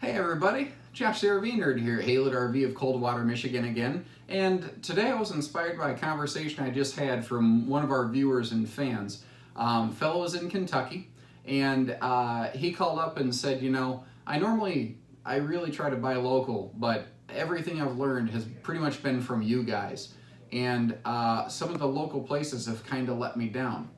Hey everybody, Josh the RV Nerd here at Haylett RV of Coldwater, Michigan again. And today I was inspired by a conversation I just had from one of our viewers and fans. Fellow is in Kentucky, and he called up and said, you know, I really try to buy local, but everything I've learned has pretty much been from you guys. And some of the local places have kind of let me down.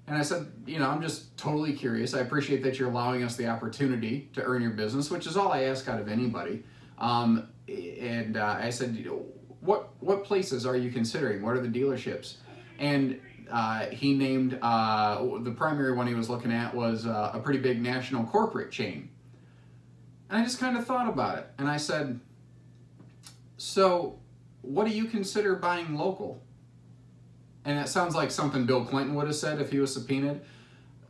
And I said, you know, I'm just totally curious. I appreciate that you're allowing us the opportunity to earn your business, which is all I ask out of anybody. I said, you know, what places are you considering? What are the dealerships? And he named, the primary one he was looking at was a pretty big national corporate chain. And I just kind of thought about it. And I said, so what do you consider buying local? And it sounds like something Bill Clinton would have said if he was subpoenaed.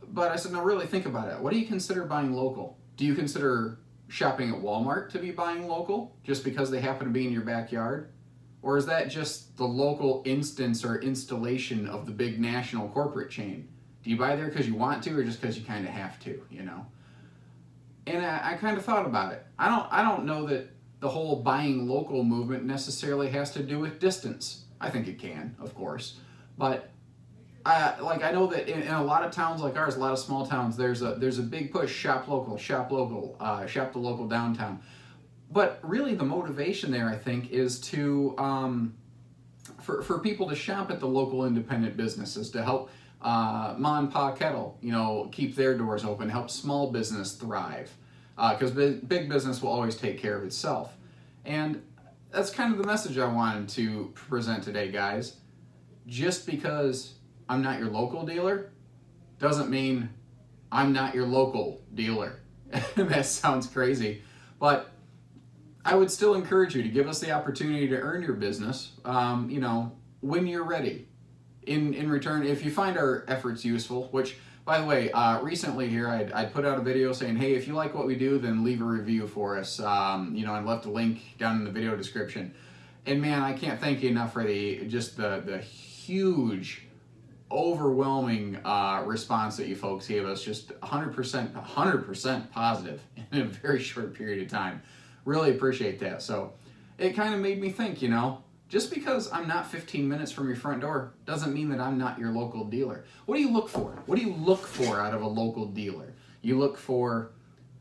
But I said, no, really think about it. What do you consider buying local? Do you consider shopping at Walmart to be buying local just because they happen to be in your backyard? Or is that just the local instance or installation of the big national corporate chain? Do you buy there because you want to or just because you kind of have to, you know? And I kind of thought about it. I don't know that the whole buying local movement necessarily has to do with distance. I think it can, of course. But I know that in a lot of towns like ours, a lot of small towns, there's a big push, shop local, shop the local downtown. But really the motivation there, I think, is to for people to shop at the local independent businesses, to help Ma and Pa Kettle, you know, keep their doors open, help small business thrive, because big business will always take care of itself. And that's kind of the message I wanted to present today, guys. Just because I'm not your local dealer doesn't mean I'm not your local dealer. That sounds crazy, but I would still encourage you to give us the opportunity to earn your business, you know, when you're ready. In return, if you find our efforts useful, which, by the way, recently here I put out a video saying, hey, if you like what we do, then leave a review for us, you know, and left a link down in the video description. And man, I can't thank you enough for the huge, overwhelming response that you folks gave us. Just 100% positive in a very short period of time. Really appreciate that. So it kind of made me think, you know, just because I'm not 15 minutes from your front door doesn't mean that I'm not your local dealer. What do you look for? What do you look for out of a local dealer? You look for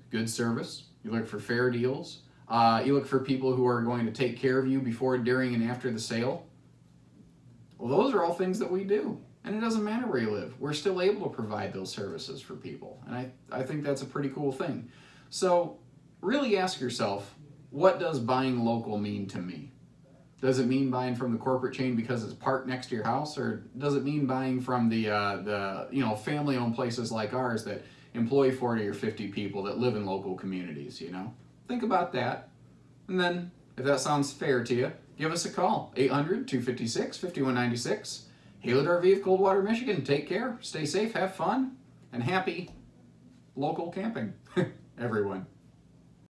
good service. You look for fair deals. You look for people who are going to take care of you before, during, and after the sale. Well, those are all things that we do. And it doesn't matter where you live. We're still able to provide those services for people. And I think that's a pretty cool thing. So really ask yourself, what does buying local mean to me? Does it mean buying from the corporate chain because it's parked next to your house? Or does it mean buying from the you know, family-owned places like ours that employ 40 or 50 people that live in local communities, you know? Think about that. And then, if that sounds fair to you, give us a call, 800-256-5196. Haylett RV of Coldwater, Michigan. Take care, stay safe, have fun, and happy local camping, everyone.